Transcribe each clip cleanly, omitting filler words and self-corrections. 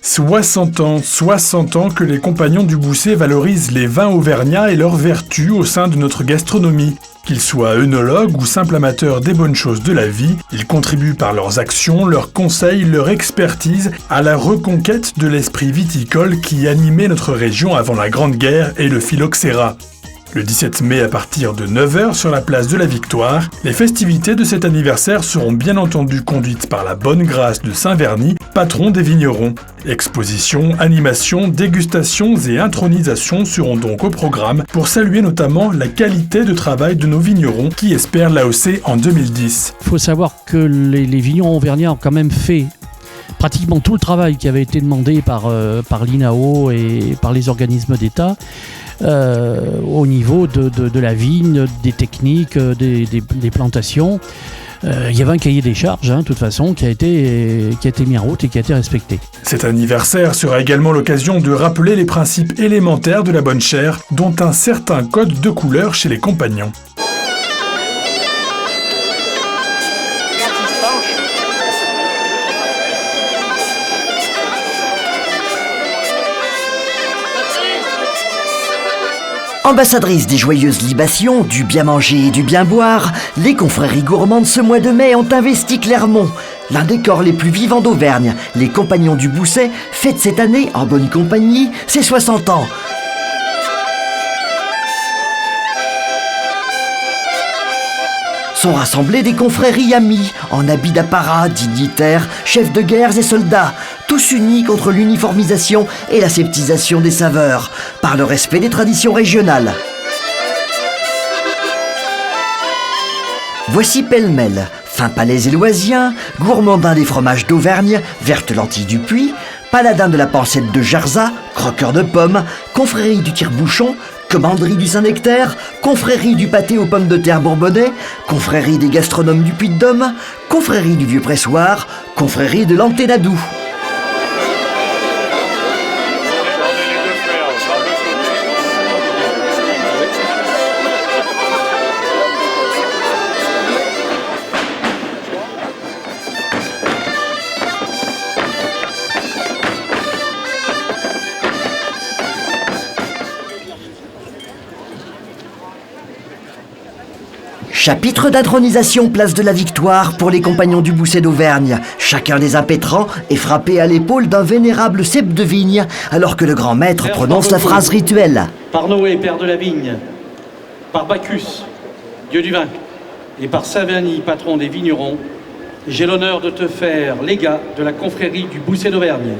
60 ans que les compagnons du Bousset valorisent les vins auvergnats et leurs vertus au sein de notre gastronomie. Qu'ils soient œnologues ou simples amateurs des bonnes choses de la vie, ils contribuent par leurs actions, leurs conseils, leur expertise à la reconquête de l'esprit viticole qui animait notre région avant la Grande Guerre et le phylloxéra. Le 17 mai à partir de 9h sur la place de la Victoire, les festivités de cet anniversaire seront bien entendu conduites par la Bonne Grâce de Saint-Verny, patron des vignerons. Expositions, animations, dégustations et intronisations seront donc au programme pour saluer notamment la qualité de travail de nos vignerons qui espèrent l'AOC en 2010. Il faut savoir que les vignerons auvergnats ont quand même fait pratiquement tout le travail qui avait été demandé par l'INAO et par les organismes d'État. Au niveau de la vigne, des techniques, des plantations. Il y avait un cahier des charges, de toute façon, qui a été mis en route et qui a été respecté. Cet anniversaire sera également l'occasion de rappeler les principes élémentaires de la bonne chère, dont un certain code de couleur chez les compagnons. Ambassadrices des joyeuses libations, du bien manger et du bien boire, les confréries gourmandes ce mois de mai ont investi Clermont. L'un des corps les plus vivants d'Auvergne, les Compagnons du Bousset, fête cette année, en bonne compagnie, ses 60 ans. Sont rassemblés des confréries amies, en habits d'apparat, dignitaires, chefs de guerre et soldats, tous unis contre l'uniformisation et l'aseptisation des saveurs, par le respect des traditions régionales. Voici pêle-mêle, fin palais éloisien, gourmandin des fromages d'Auvergne, verte lentille du Puy, paladin de la pancette de Jarza, croqueur de pommes, confrérie du tire-bouchon, commanderie du Saint-Nectaire, confrérie du pâté aux pommes de terre bourbonnais, confrérie des gastronomes du Puy-de-Dôme, confrérie du Vieux-Pressoir, confrérie de l'Anténadou. Chapitre d'intronisation place de la Victoire pour les Compagnons du Bousset d'Auvergne. Chacun des impétrants est frappé à l'épaule d'un vénérable cep de vigne, alors que le grand maître prononce la phrase rituelle. Par Noé, père de la vigne, par Bacchus, dieu du vin, et par Saint-Verny, patron des vignerons, j'ai l'honneur de te faire légat de la confrérie du Bousset d'Auvergne.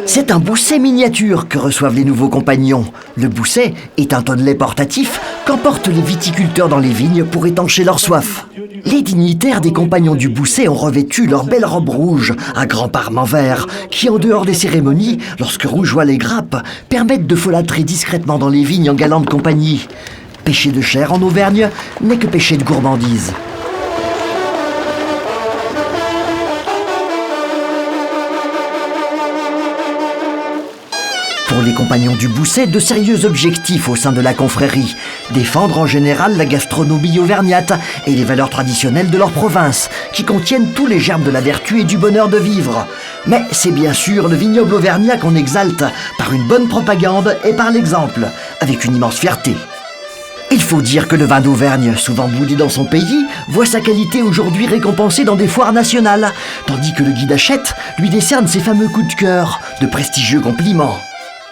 C'est un Bousset miniature que reçoivent les nouveaux compagnons. Le Bousset est un tonnelet portatif qu'emportent les viticulteurs dans les vignes pour étancher leur soif. Les dignitaires des Compagnons du Bousset ont revêtu leur belle robe rouge à grands parements verts qui, en dehors des cérémonies, lorsque rougeoient les grappes, permettent de folâtrer discrètement dans les vignes en galante compagnie. Pêcher de chair en Auvergne n'est que pêcher de gourmandise. Pour les Compagnons du Bousset, de sérieux objectifs au sein de la confrérie. Défendre en général la gastronomie auvergnate et les valeurs traditionnelles de leur province, qui contiennent tous les germes de la vertu et du bonheur de vivre. Mais c'est bien sûr le vignoble auvergnat qu'on exalte par une bonne propagande et par l'exemple, avec une immense fierté. Il faut dire que le vin d'Auvergne, souvent boudé dans son pays, voit sa qualité aujourd'hui récompensée dans des foires nationales, tandis que le guide Hachette lui décerne ses fameux coups de cœur, de prestigieux compliments.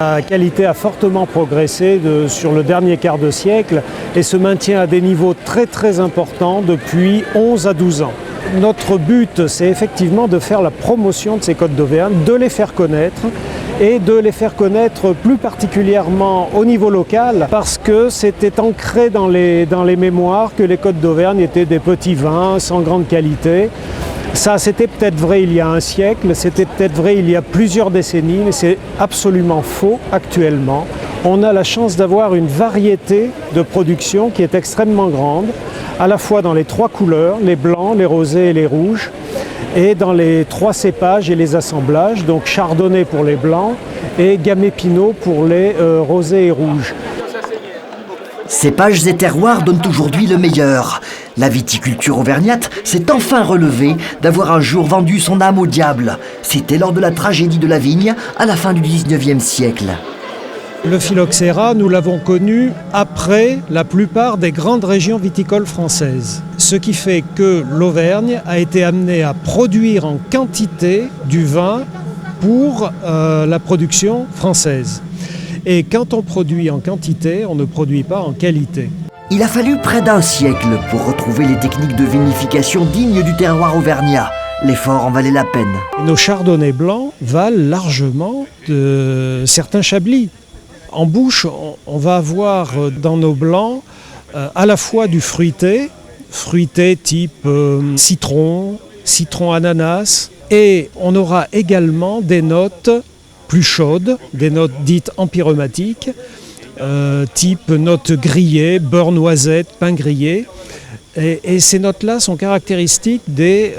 La qualité a fortement progressé sur le dernier quart de siècle et se maintient à des niveaux très très importants depuis 11 à 12 ans. Notre but, c'est effectivement de faire la promotion de ces côtes d'Auvergne, de les faire connaître et de les faire connaître plus particulièrement au niveau local parce que c'était ancré dans les mémoires que les côtes d'Auvergne étaient des petits vins sans grande qualité. Ça, c'était peut-être vrai il y a un siècle, c'était peut-être vrai il y a plusieurs décennies, mais c'est absolument faux actuellement. On a la chance d'avoir une variété de production qui est extrêmement grande, à la fois dans les trois couleurs, les blancs, les rosés et les rouges, et dans les trois cépages et les assemblages, donc chardonnay pour les blancs et gamay pinot pour les rosés et rouges. Cépages et terroirs donnent aujourd'hui le meilleur. La viticulture auvergnate s'est enfin relevée d'avoir un jour vendu son âme au diable. C'était lors de la tragédie de la vigne à la fin du 19e siècle. Le phylloxéra, nous l'avons connu après la plupart des grandes régions viticoles françaises. Ce qui fait que l'Auvergne a été amenée à produire en quantité du vin pour la production française. Et quand on produit en quantité, on ne produit pas en qualité. Il a fallu près d'un siècle pour retrouver les techniques de vinification dignes du terroir auvergnat. L'effort en valait la peine. Nos chardonnays blancs valent largement de certains chablis. En bouche, on va avoir dans nos blancs à la fois du fruité type citron ananas, et on aura également des notes plus chaudes, des notes dites empyreummatiques, type notes grillées, beurre noisette, pain grillé. Et ces notes-là sont caractéristiques des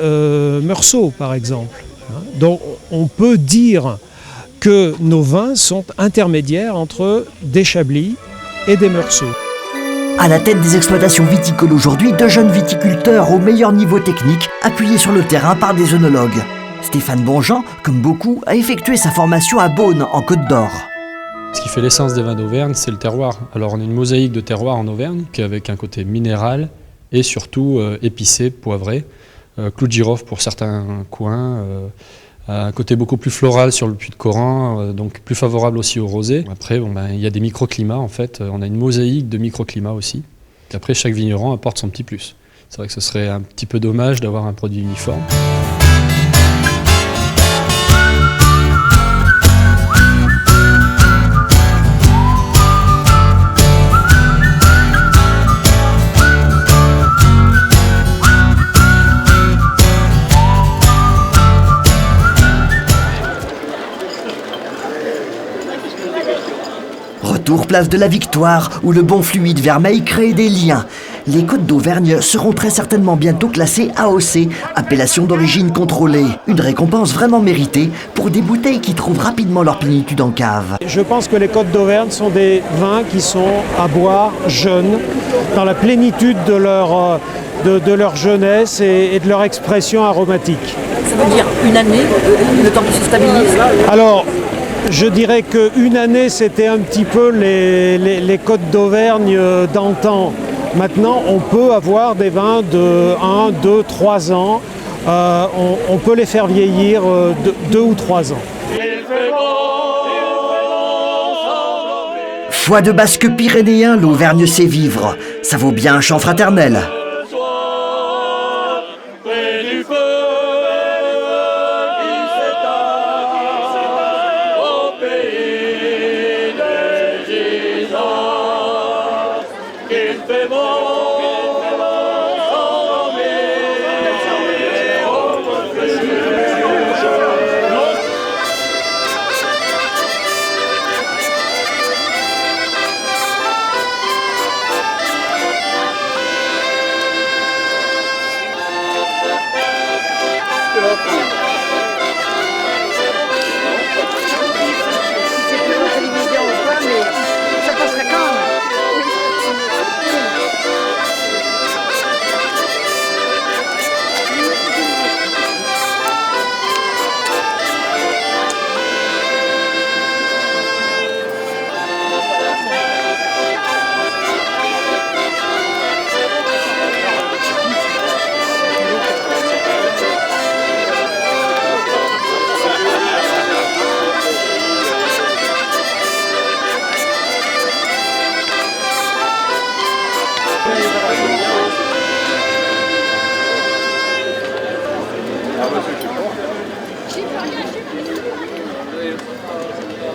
meursault, par exemple. Donc on peut dire que nos vins sont intermédiaires entre des chablis et des meursault. À la tête des exploitations viticoles aujourd'hui, 2 jeunes viticulteurs au meilleur niveau technique, appuyés sur le terrain par des œnologues. Stéphane Bonjean, comme beaucoup, a effectué sa formation à Beaune, en Côte d'Or. Ce qui fait l'essence des vins d'Auvergne, c'est le terroir. Alors on a une mosaïque de terroirs en Auvergne, avec un côté minéral et surtout épicé, poivré. Clou de girofle pour certains coins. Un côté beaucoup plus floral sur le puy de Coran, donc plus favorable aussi au rosé. Après, il y a des microclimats en fait. On a une mosaïque de microclimats aussi. Et après, chaque vigneron apporte son petit plus. C'est vrai que ce serait un petit peu dommage d'avoir un produit uniforme. Retour place de la Victoire, où le bon fluide vermeil crée des liens. Les Côtes d'Auvergne seront très certainement bientôt classées AOC, appellation d'origine contrôlée. Une récompense vraiment méritée pour des bouteilles qui trouvent rapidement leur plénitude en cave. Je pense que les Côtes d'Auvergne sont des vins qui sont à boire jeunes, dans la plénitude de leur jeunesse et de leur expression aromatique. Ça veut dire une année, le temps qu'ils se stabilisent? Alors, je dirais qu'une année, c'était un petit peu les Côtes d'Auvergne d'antan. Maintenant, on peut avoir des vins de 1, 2, 3 ans. On peut les faire vieillir 2 ou 3 ans. Foie de basque pyrénéen, l'Auvergne sait vivre. Ça vaut bien un chant fraternel.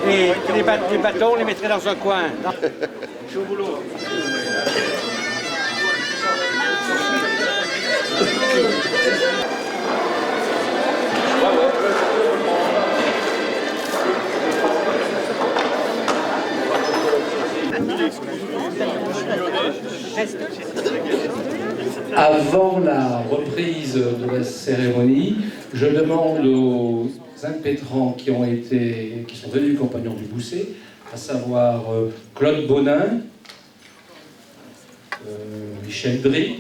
Et les bâtons, on les mettrait dans un coin. Je suis au boulot. Avant la reprise de la cérémonie, je demande aux impétrants qui sont venus compagnons du Bousset, à savoir Claude Bonin, Michel Drey.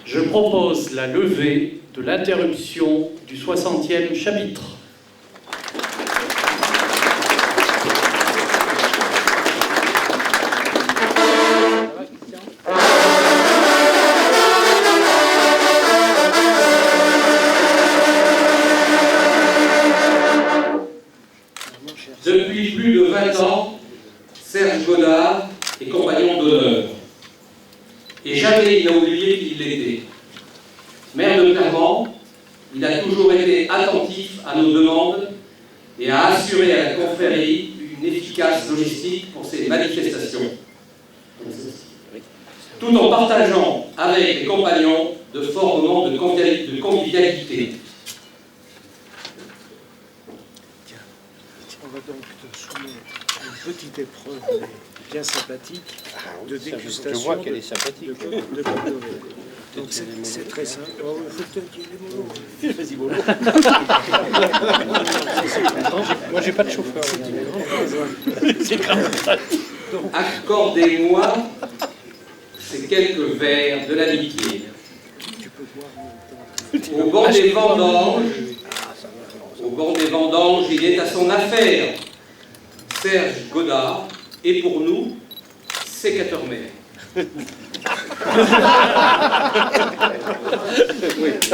Je propose la levée de l'interruption du 60e chapitre. Depuis plus de 20 ans, Serge Godard est compagnon d'honneur. Et jamais il n'a oublié qui il était. Maire de Clermont, il a toujours été attentif à nos demandes et a assuré à la confrérie une efficace logistique pour ses manifestations, tout en partageant avec les compagnons de forts moments de convivialité. On va donc te soumettre une petite épreuve bien sympathique de dégustation. Je vois qu'elle est sympathique. De donc c'est très simple. Oh, il faut peut-être qu'il y ait les mots. Vas-y, Bolo. Moi, j'ai pas de chauffeur. C'est grave. Accordez-moi ces quelques vers de l'amitié. Au bord des vendanges, il est à son affaire. Serge Godard est pour nous sécateur-maire.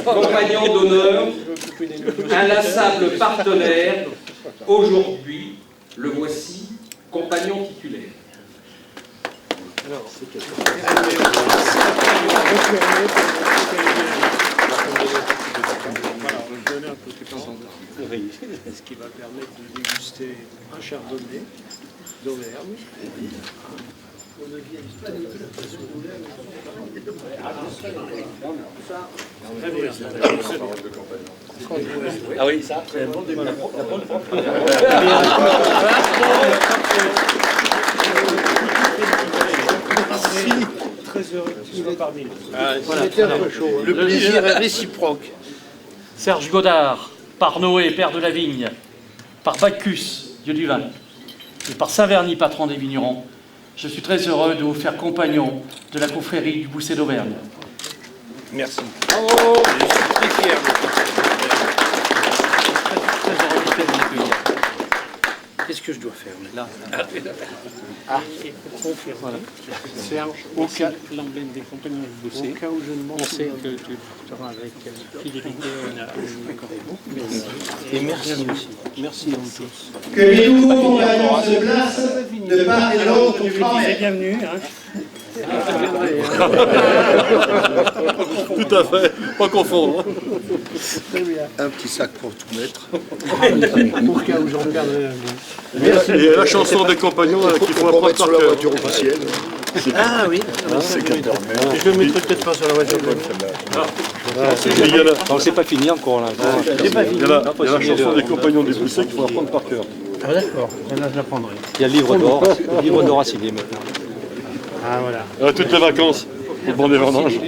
Compagnon d'honneur, inlassable partenaire, aujourd'hui, le voici, compagnon titulaire. Ce qui va permettre de déguster un chardonnay d'Auvergne. Ah oui, ça. Très bon début. Très heureux que tu sois parmi nous. Le plaisir est réciproque. Serge Godard, par Noé, père de la vigne, par Bacchus, dieu du vin, et par Saint-Verny, patron des vignerons, je suis très heureux de vous faire compagnon de la confrérie du Bousset d'Auvergne. Merci. Oh, je suis très fier. Qu'est-ce que je dois faire là? Voilà. Serge, au cas l'emblème des compagnons du Bousset. Au cas où je ne m'en sais que tu seras avec fidélité. Et merci aussi. Merci à vous tous. Que les nouveaux compagnons se placent de part et d'autre du grand-mère. Bienvenue. Tout à fait, pas confondre. Un petit sac pour tout mettre. Au cas où j'en perdrai un. Et la chanson des compagnons qu'il faut apprendre par cœur. Officielle. Ah oui. Je le mettrai peut-être pas sur la voiture. Non, c'est pas fini encore là. Il y a la chanson des compagnons du Bousset qu'il faut apprendre par cœur. Ah d'accord, là je l'apprendrai. Il y a le livre d'or à signer maintenant. Ah voilà. Toutes les vacances, au bord des vendanges.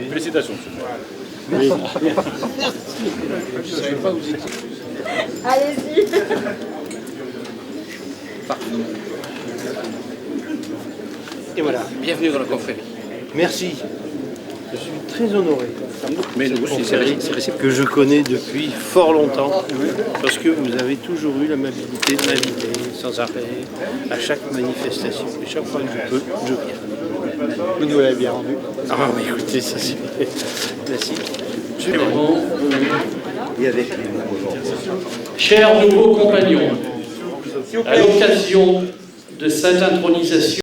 Félicitations. Oui. Je ne savais pas où vous étiez. Allez-y. Et voilà, bienvenue dans la confrérie. Merci. Je suis très honoré. Mais c'est réciproque que je connais depuis fort longtemps, parce que vous avez toujours eu l'amabilité de m'inviter sans arrêt à chaque manifestation. Et chaque fois que je peux, je viens. Vous nous l'avez bien rendu. Ah oui, écoutez, ça c'est... Merci. Et avec les Chers nouveaux compagnons, à l'occasion de cette intronisation,